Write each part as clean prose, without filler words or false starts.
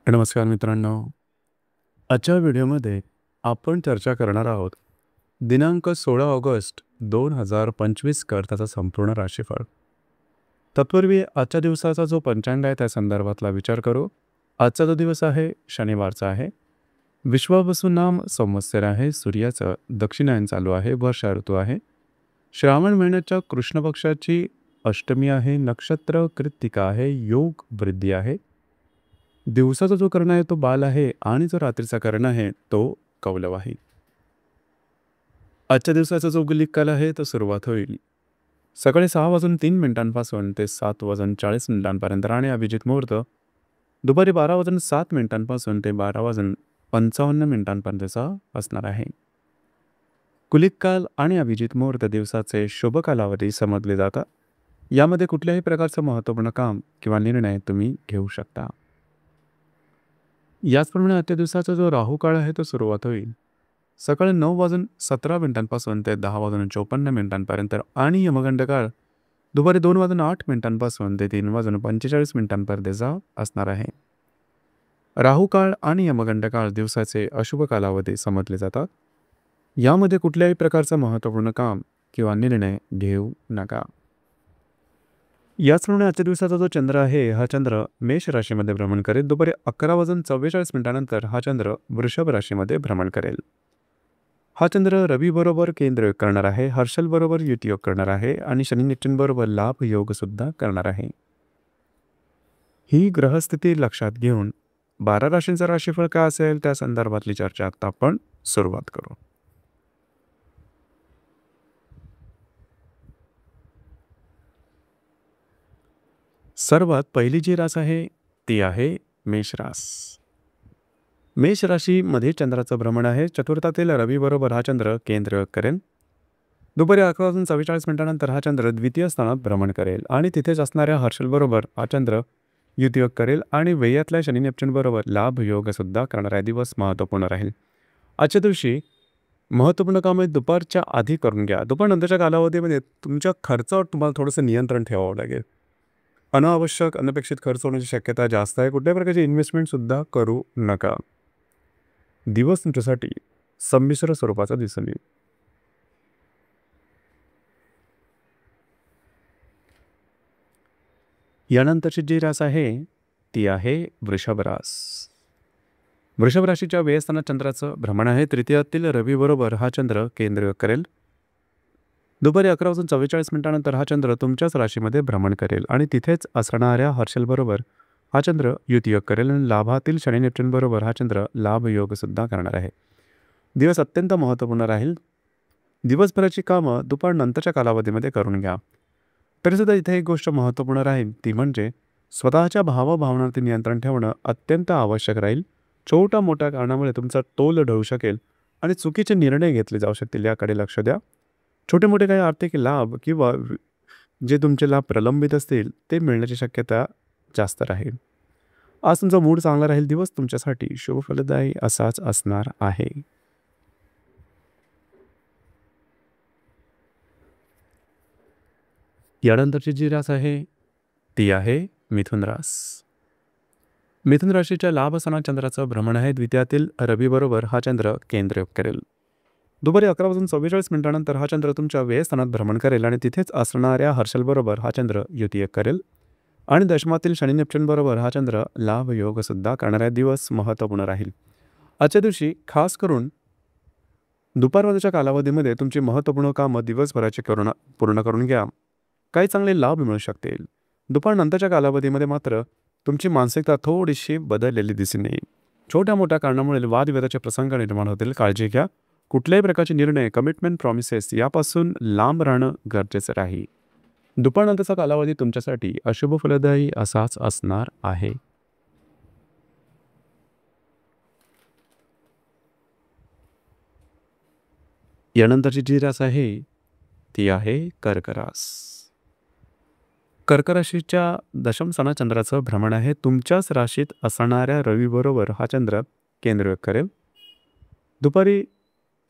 नमस्कार मित्रांनो. आजच्या व्हिडिओमध्ये आपण चर्चा करणार आहोत दिनांक 16 ऑगस्ट 2025 करताचा संपूर्ण राशीफळ. तत्पूर्वी आजच्या दिवसाचा जो पंचांग आहे त्या संदर्भातला विचार करू. आजचा जो दिवस आहे शनिवारचा आहे. विश्वावसुनाम संवत्सर आहे. सूर्याचं दक्षिणायन चालू आहे. वर्षा ऋतू आहे. श्रावण महिन्याच्या कृष्ण पक्षाची अष्टमी आहे. नक्षत्र कृत्तिका आहे. योग वृद्धी आहे. दिवसाचा जो कर्ण आहे तो बाल आहे आणि जो रात्रीचा कर्ण आहे तो कौलव आहे. आजच्या दिवसाचा जो गुलिक काल आहे तो सुरुवात होईल सकाळी 6:03 ते 7:40 आणि अभिजित मुहूर्त दुपारी 12:07 ते 12:55 असणार आहे. गुलिक काल आणि अभिजित मुहूर्त दिवसाचे शुभ कालावधी समजले जातात. यामध्ये कुठल्याही प्रकारचं महत्त्वपूर्ण काम किंवा निर्णय तुम्ही घेऊ शकता. याचप्रमाणे आजच्या दिवसाचा जो राहू काळ आहे तो सुरुवात होईल सकाळी 9:17 ते 10:54 आणि यमगंड काळ दुपारी 2:08 ते 3:45 असणार आहे. राहू काळ आणि यमगंड काळ दिवसाचे अशुभ कालावधी समजले जातात. यामध्ये कुठल्याही प्रकारचं महत्त्वपूर्ण काम किंवा निर्णय घेऊ नका. याचप्रमाणे आजच्या दिवसाचा जो चंद्र आहे हा चंद्र मेष राशीमध्ये भ्रमण करेल. दुपारी 11:44 हा चंद्र वृषभ राशीमध्ये भ्रमण करेल. हा चंद्र रवी बरोबर केंद्र योग करणार आहे. हर्षल बरोबर युती योग करणार आहे आणि शनी निश्चन बरोबर लाभ योग सुद्धा करणार आहे. ही ग्रहस्थिती लक्षात घेऊन 12 राशींचा राशीफळ काय असेल त्या संदर्भातली चर्चा आता आपण सुरुवात करू. सर्वात पहिली जी रास आहे ती आहे मेष रास. मेष राशीमध्ये चंद्राचं भ्रमण आहे. चतुर्थातील रवी बरोबर हा चंद्र केंद्र योग करेल. दुपारी 11:44 हा चंद्र द्वितीय स्थानात भ्रमण करेल आणि तिथेच असणाऱ्या हर्षल बरोबर हा चंद्र युती योग करेल आणि व्ययातल्या शनी निश्चन बरोबर लाभ योग सुद्धा करणारा दिवस महत्त्वपूर्ण राहील. आजच्या दिवशी महत्त्वपूर्ण कामे दुपारच्या आधी करून घ्या. दुपारनंतरच्या कालावधीमध्ये तुमच्या खर्चावर तुम्हाला थोडंसं नियंत्रण ठेवावं लागेल. अनावश्यक अनपेक्षित खर्च होण्याची शक्यता जास्त आहे. कुठल्याही प्रकारची इन्व्हेस्टमेंटसुद्धा करू नका. दिवस तुमच्यासाठी संमिश्र स्वरूपाचा दिसून येईल. यानंतरची जी रास आहे ती आहे वृषभ रास. वृषभ राशीच्या व्ययस्थानात चंद्राचं भ्रमण आहे. तृतीयातील रवी बरोबर हा चंद्र केंद्र योग करेल. दुपारी 11:44 हा चंद्र तुमच्याच राशीमध्ये भ्रमण करेल आणि तिथेच असणाऱ्या हर्षल बरोबर हा चंद्र युती योग करेल आणि लाभातील शनी निश्चन बरोबर हा चंद्र लाभ योग सुद्धा करणार आहे. दिवस अत्यंत महत्त्वपूर्ण राहील. दिवसभराची कामं दुपारनंतरच्या कालावधीमध्ये करून घ्या. तरीसुद्धा इथे एक गोष्ट महत्त्वपूर्ण राहील ती म्हणजे स्वतःच्या भावभावनांवरती नियंत्रण ठेवणं अत्यंत आवश्यक राहील. छोट्या मोठ्या कारणामुळे तुमचा तोल ढळू शकेल आणि चुकीचे निर्णय घेतले जाऊ शकतील. याकडे लक्ष द्या. छोटे मोठे काही आर्थिक लाभ किंवा जे तुमचे लाभ प्रलंबित असतील ते मिळण्याची शक्यता जास्त राहील. आज तुमचा मूड चांगला राहील. दिवस तुमच्यासाठी शुभ फलदायी असाच असणार आहे. यानंतरची जी रास आहे ती आहे मिथुन रास. मिथुन राशीच्या लाभ स्थानात चंद्राचं भ्रमण आहे. द्वितीयातील रवी बरोबर हा चंद्र केंद्र योग करेल. दुपारी 11:44 हा चंद्र तुमच्या व्ययस्थानात भ्रमण करेल आणि तिथेच असणाऱ्या हर्षल बरोबर हा चंद्र युती योग करेल आणि दशमातील शनी निश्चन बरोबर हा चंद्र लाभ योग सुद्धा करणारा दिवस महत्त्वपूर्ण राहील. आजच्या दिवशी खास करून दुपारवादच्या कालावधीमध्ये तुमची महत्त्वपूर्ण कामं दिवसभराची पूर्ण करून घ्या. काही चांगले लाभ मिळू शकतील. दुपारनंतरच्या कालावधीमध्ये मात्र तुमची मानसिकता थोडीशी बदललेली दिसून येईल. छोट्या मोठ्या कारणामुळे वादविवादाचे प्रसंग निर्माण होतील. काळजी घ्या. कुठल्याही प्रकारचे निर्णय कमिटमेंट प्रॉमिसेस यापासून लांब राहणं गरजेचं राहील. दुपारनंतरचा कालावधी तुमच्यासाठी अशुभ फलदायी असाच असणार आहे. यानंतरची जी रास आहे ती आहे कर्क रास. कर्क राशीच्या दशम स्थानात चंद्राचं भ्रमण आहे. तुमच्याच राशीत असणाऱ्या रवी बरोबर हा चंद्र केंद्र योग करेल. दुपारी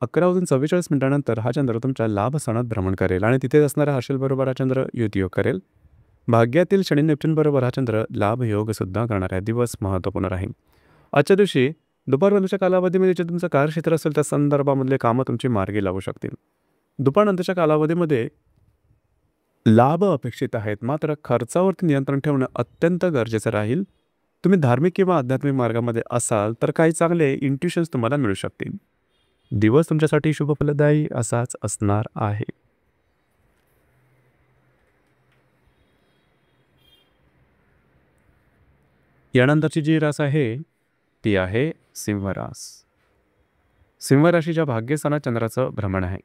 11:44 हा चंद्र तुमच्या लाभ स्थानात भ्रमण करेल आणि तिथे असणाऱ्या हर्षल बरोबर हा चंद्र युती योग करेल भाग्यातील शनी नेपच्यून बरोबर हा चंद्र लाभ योग सुद्धा करणार आहे. दिवस महत्त्वपूर्ण राहील. आजच्या दिवशी दुपारनंतरच्या कालावधीमध्ये जे तुमचं कार्यक्षेत्र असेल त्या संदर्भामधले कामं तुमची मार्गी लागू शकतील. दुपारनंतरच्या कालावधीमध्ये लाभ अपेक्षित आहेत, मात्र खर्चावरती नियंत्रण ठेवणं अत्यंत गरजेचं राहील. तुम्ही धार्मिक किंवा आध्यात्मिक मार्गामध्ये असाल तर काही चांगले इंट्युशन्स तुम्हाला मिळू शकतील. दिवस तुमच्यासाठी शुभफलदायी असाच असणार आहे. यानंतरची जी रास आहे ती आहे सिंह रास. सिंह राशीच्या भाग्यस्थानात चंद्राचं भ्रमण आहे.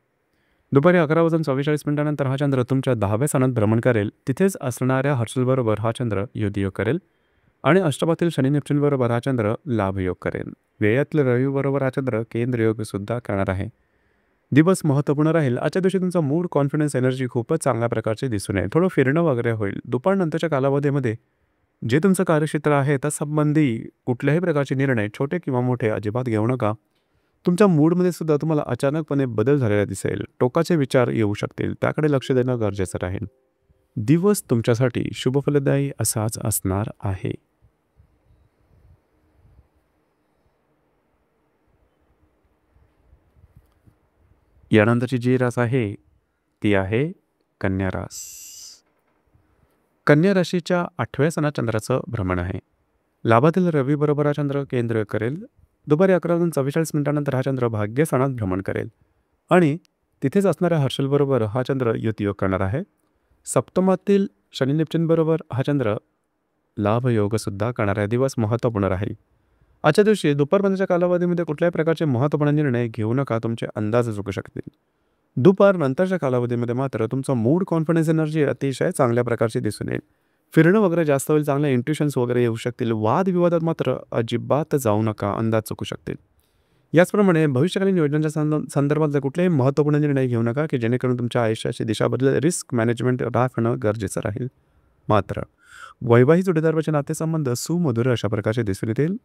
दुपारी 11:44 हा चंद्र तुमच्या 10व्या स्थानात भ्रमण करेल. तिथेच असणाऱ्या हर्षलबरोबर हा चंद्र युद्धयोग करेल आणि अष्टमातील शनी नेपच्यून बरोबर हा चंद्र लाभयोग करेल. व्ययातील रवी बरोबर हा चंद्र केंद्रयोग सुद्धा करणार आहे. दिवस महत्त्वपूर्ण राहील. आजच्या दिवशी तुमचा मूड, कॉन्फिडन्स, एनर्जी खूपच चांगल्या प्रकारचे दिसून येईल. थोडं फिरणं वगैरे होईल. दुपारनंतरच्या कालावधीमध्ये जे तुमचं कार्यक्षेत्र आहे त्यासंबंधी कुठल्याही प्रकारचे निर्णय छोटे किंवा मोठे अजिबात घेऊ नका. तुमच्या मूडमध्ये सुद्धा तुम्हाला अचानकपणे बदल झालेला दिसेल. टोकाचे विचार येऊ शकतील, त्याकडे लक्ष देणं गरजेचं राहील. दिवस तुमच्यासाठी शुभफलदायी असाच असणार आहे. यानंतरची जी रास आहे ती आहे कन्या रास. कन्या राशीच्या 8व्या स्थानात चंद्राचं भ्रमण आहे. लाभातील रवी बरोबर हा चंद्र केंद्र करेल. दुपारी 11:44 हा चंद्र भाग्यस्थानात भ्रमण करेल आणि तिथेच असणाऱ्या हर्षलबरोबर हा चंद्र युतियोग करणार आहे. सप्तमातील शनी नेपच्यून बरोबर हा चंद्र लाभयोगसुद्धा करणार आहे. दिवस महत्त्वपूर्ण राहील. आजच्या दिवशी दुपारपर्यंतच्या कालावधीमध्ये कुठल्याही प्रकारचे महत्त्वपूर्ण निर्णय घेऊ नका. तुमचे अंदाज चुकू शकतील. दुपार नंतरच्या कालावधीमध्ये मात्र तुमचा मूड, कॉन्फिडन्स, एनर्जी अतिशय चांगल्या प्रकारची दिसून येईल. फिरणं वगैरे जास्त होईल. चांगल्या इंट्युशन्स वगैरे येऊ शकतील. वादविवादात मात्र अजिबात जाऊ नका. अंदाज चुकू शकतील. याचप्रमाणे भविष्यकालीन योजनांच्या संदर्भात कुठलेही महत्त्वपूर्ण निर्णय घेऊ नका की जेणेकरून तुमच्या आयुष्याची दिशा बदलेल. रिस्क मॅनेजमेंट राखणं गरजेचं राहील. मात्र वैवाहिक जोडीदाराचे नातेसंबंध सुमधुर अशा प्रकारचे दिसून येतील.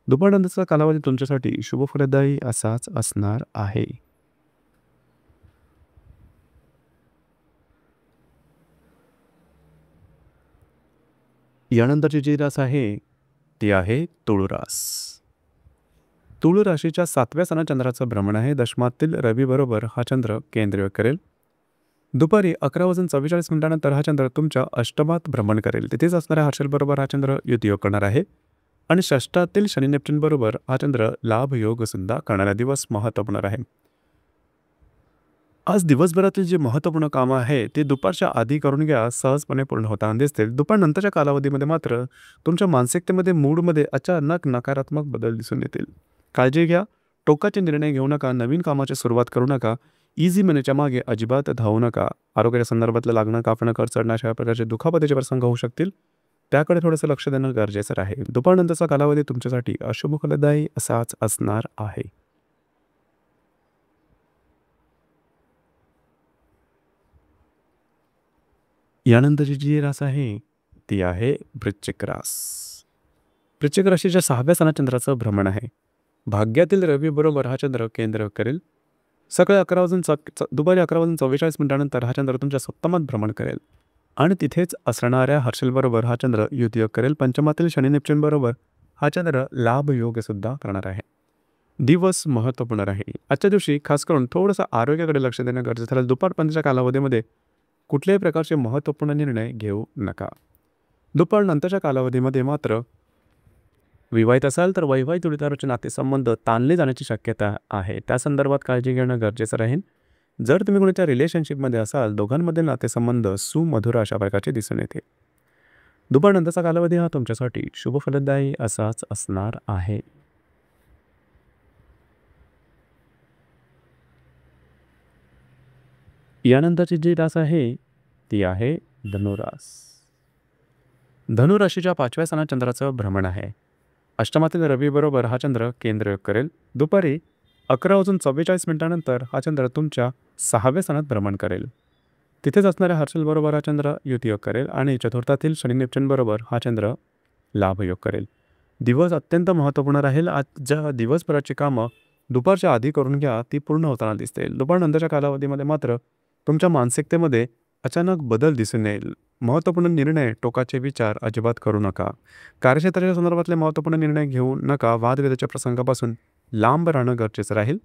दुपारनंतरचा कालावधी तुमच्यासाठी शुभफलदायी असाच असणार आहे. यानंतरची जी रास आहे ती आहे तुळ रास. तुळ राशीच्या 7व्या स्थानात चंद्राचं भ्रमण आहे. दशमातील रवी बरोबर हा चंद्र केंद्रयोग करेल. दुपारी 11:44 हा चंद्र तुमच्या अष्टमात भ्रमण करेल. तिथेच असणाऱ्या हर्षलबरोबर हा चंद्र युतियोग करणार आहे आणि षष्ठातील शनी नेपच्यून बरोबर हा चंद्र लाभयोग सुद्धा करणारा. दिवस महत्त्वपूर्ण आहे. आज दिवसभरातील जे महत्त्वपूर्ण कामं आहे ते दुपारच्या आधी करून घ्या. सहजपणे पूर्ण होताना दिसतील. दुपारनंतरच्या कालावधीमध्ये मात्र तुमच्या मानसिकतेमध्ये, मूडमध्ये अचानक नकारात्मक बदल दिसून येतील. काळजी घ्या. टोकाचे निर्णय घेऊ नका. नवीन कामाची सुरुवात करू नका. इझी मनीच्या मागे अजिबात धावू नका. आरोग्याच्या संदर्भातलं लागणं, कापणं, कर चढणं अशा प्रकारचे दुखापतीचे प्रसंग होऊ शकतील. त्याकडे थोडंसं लक्ष देणं गरजेचं राहील. दुपारनंतरचा कालावधी तुमच्यासाठी अशुभफलदायी असाच असणार आहे. यानंतरची जी रास आहे ती आहे वृश्चिक रास. वृश्चिक राशीच्या 6व्या स्थानात चंद्राचं भ्रमण आहे. भाग्यातील रवी बरोबर हा चंद्र केंद्र करेल. दुपारी 11:44 हा चंद्र तुमच्या सप्तमात भ्रमण करेल आणि तिथेच असणाऱ्या हर्षलबरोबर हा चंद्र युतियोग करेल. पंचमातील शनी नेपच्यून बरोबर हा चंद्र लाभयोग सुद्धा करणार आहे. दिवस महत्त्वपूर्ण राहील. आजच्या दिवशी खास करून थोडंसं आरोग्याकडे लक्ष देणं गरजेचं राहील. दुपारपर्यंतच्या कालावधीमध्ये कुठल्याही प्रकारचे महत्त्वपूर्ण निर्णय घेऊ नका. दुपारनंतरच्या कालावधीमध्ये मात्र विवाहित असाल तर वैवाहिक जोडीदाराचे नातेसंबंध ताणले जाण्याची शक्यता आहे. त्या संदर्भात काळजी घेणं गरजेचं राहील. जर तुम्ही कोणत्या रिलेशनशिपमध्ये असाल, दोघांमध्ये नातेसंबंध सुमधुर अशा प्रकारचे दिसून येते. दुपारनंतरचा कालावधी हा तुमच्यासाठी शुभफलदायी असाच असणार आहे. यानंतरची जी रास आहे ती आहे धनुरास. धनुराशीच्या 5व्या स्थानात चंद्राचं भ्रमण आहे. अष्टमातील रवी बरोबर हा चंद्र केंद्रयोग करेल. दुपारी 11:44 हा चंद्र तुमच्या 6व्या स्थानात भ्रमण करेल. तिथेच असणाऱ्या हर्षल बरोबर हा चंद्र युतियोग करेल आणि चतुर्थातील शनी नेपच्यून बरोबर हा चंद्र लाभयोग करेल. दिवस अत्यंत महत्त्वपूर्ण राहील. आजच्या दिवसभराची कामं दुपारच्या आधी करून घ्या. ती पूर्ण होताना दिसतील. दुपारनंतरच्या कालावधीमध्ये मात्र तुमच्या मानसिकतेमध्ये अचानक बदल दिसून येईल. महत्त्वपूर्ण निर्णय, टोकाचे विचार अजिबात करू नका. कार्यक्षेत्राच्या संदर्भातले महत्त्वपूर्ण निर्णय घेऊ नका. वादविवादाच्या प्रसंगापासून लांब राहणं गरजेचं राहील.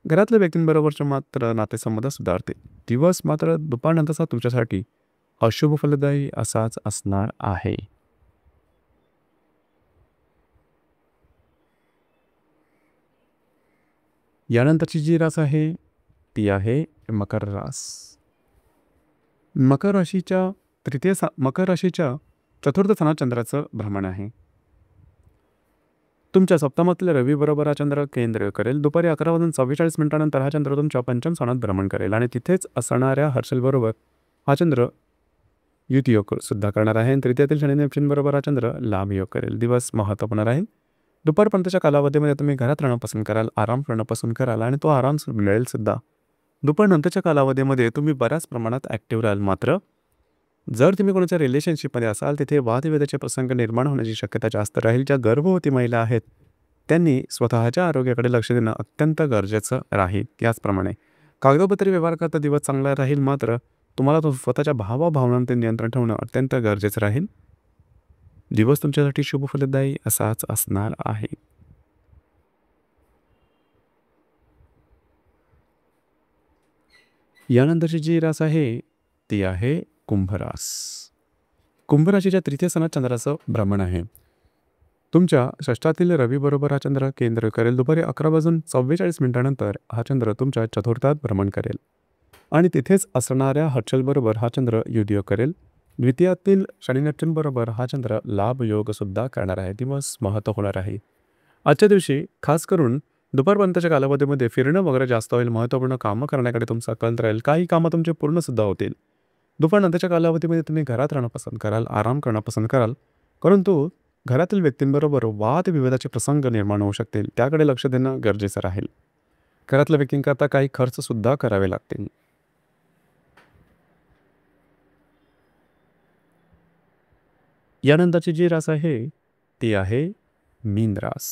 घरातल्या व्यक्तींबरोबरचे मात्र नातेसंबंध सुधारतील. दिवस मात्र दुपारनंतरचा तुमच्यासाठी अशुभ फलदायी असाच असणार आहे. यानंतरची जी रास आहे ती आहे मकर रास. मकर राशीच्या चतुर्थ स्थानात चंद्राचं भ्रमण आहे. तुमच्या सप्तमातील रवी बरोबर हा चंद्र केंद्र करेल. दुपारी 11:44 हा चंद्र तुमच्या पंचम स्थानात भ्रमण करेल आणि तिथेच असणाऱ्या हर्षल बरोबर हा चंद्र युतियोग सुद्धा करणार आहे. तृतीयातील शनी नेपच्यून बरोबर हा चंद्र लाभ योग करेल. दिवस महत्त्वपूर्ण राहील. दुपारपर्यंतच्या कालावधीमध्ये तुम्ही घरात राहणं पसंत कराल, आराम करणं पसंत कराल आणि तो आराम मिळेल सुद्धा. दुपारनंतरच्या कालावधीमध्ये तुम्ही बऱ्याच प्रमाणात ॲक्टिव्ह राहाल. मात्र जर तुम्ही कोणाच्या रिलेशनशिपमध्ये असाल तिथे वादविवादाचे प्रसंग निर्माण होण्याची शक्यता जास्त राहील. ज्या गर्भवती महिला आहेत त्यांनी स्वतःच्या आरोग्याकडे लक्ष देणं अत्यंत गरजेचं राहील. याचप्रमाणे कागदोपत्री व्यवहार करता दिवस चांगला राहील. मात्र तुम्हाला तो स्वतःच्या भावभावनांवर नियंत्रण ठेवणं अत्यंत गरजेचं राहील. दिवस तुमच्यासाठी शुभ फलदायी असाच असणार आहे. यानंतरची जी रास आहे ती आहे कुंभरास. कुंभराशीच्या तृतीय स्थानात चंद्राचं भ्रमण आहे. तुमच्या षष्ठातील रवी बरोबर हा चंद्र केंद्र करेल. दुपारी 11:44 हा चंद्र तुमच्या चतुर्थात भ्रमण करेल आणि तिथेच असणाऱ्या हर्षल बरोबर हा चंद्र युतियोग करेल. द्वितीयातील शनी नेपच्यून बरोबर हा चंद्र लाभ योग सुद्धा करणार आहे. दिवस महत्त्व होणार आहे. आजच्या दिवशी खास करून दुपारपर्यंतच्या कालावधीमध्ये फिरणं वगैरे जास्त होईल. महत्त्वपूर्ण कामं करण्याकडे तुमचा कल राहील. काही कामं तुमचे पूर्णसुद्धा होतील. दुपारनंतरच्या कालावधीमध्ये तुम्ही घरात राहणं पसंत कराल, आराम करणं पसंत कराल. परंतु घरातील व्यक्तींबरोबर वादविवादाचे प्रसंग निर्माण होऊ शकतील. त्याकडे लक्ष देणं गरजेचं राहील. घरातल्या व्यक्तींकरता काही खर्चसुद्धा करावे लागतील. यानंतरची जी रास आहे ती आहे मीन रास.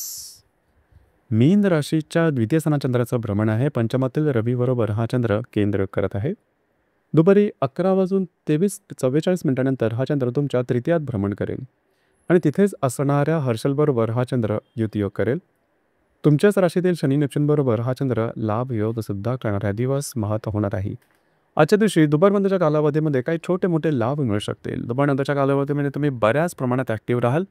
मीन राशीच्या द्वितीय स्थानात चंद्राचं भ्रमण आहे. पंचमातील रवी बरोबर हा चंद्र केंद्र करत आहे. दुपारी 11:44 हा चंद्र तुमच्या तृतीयात भ्रमण करेल आणि तिथेच असणाऱ्या हर्षल बरोबर हा चंद्र युतियोग करेल. तुमच्याच राशीतील शनी नेपच्यून बरोबर हा चंद्र लाभ योग सुद्धा करणारा दिवस महत्त्व होणार आहे. आजच्या दिवशी दुपारनंतरच्या कालावधीमध्ये काही छोटे मोठे लाभ मिळू शकतील. दुपारनंतरच्या कालावधीमध्ये तुम्ही बऱ्याच प्रमाणात ॲक्टिव्ह राहाल.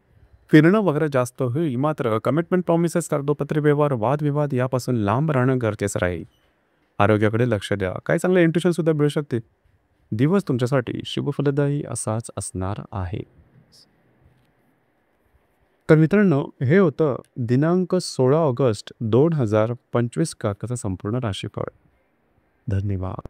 फिरणं वगैरे जास्त होईल. मात्र कमिटमेंट, प्रॉमिसेस, कागदोपत्री व्यवहार, वादविवाद यापासून लांब राहणं गरजेचं राहील. आरोग्याकडे लक्ष द्या. काही चांगले इंट्युशन सुद्धा मिळू शकते. दिवस तुमच्यासाठी शुभफलदायी असाच असणार आहे. तर मित्रांनो, हे होतं दिनांक 16 ऑगस्ट 2025 काकाचं संपूर्ण राशीफळ. धन्यवाद.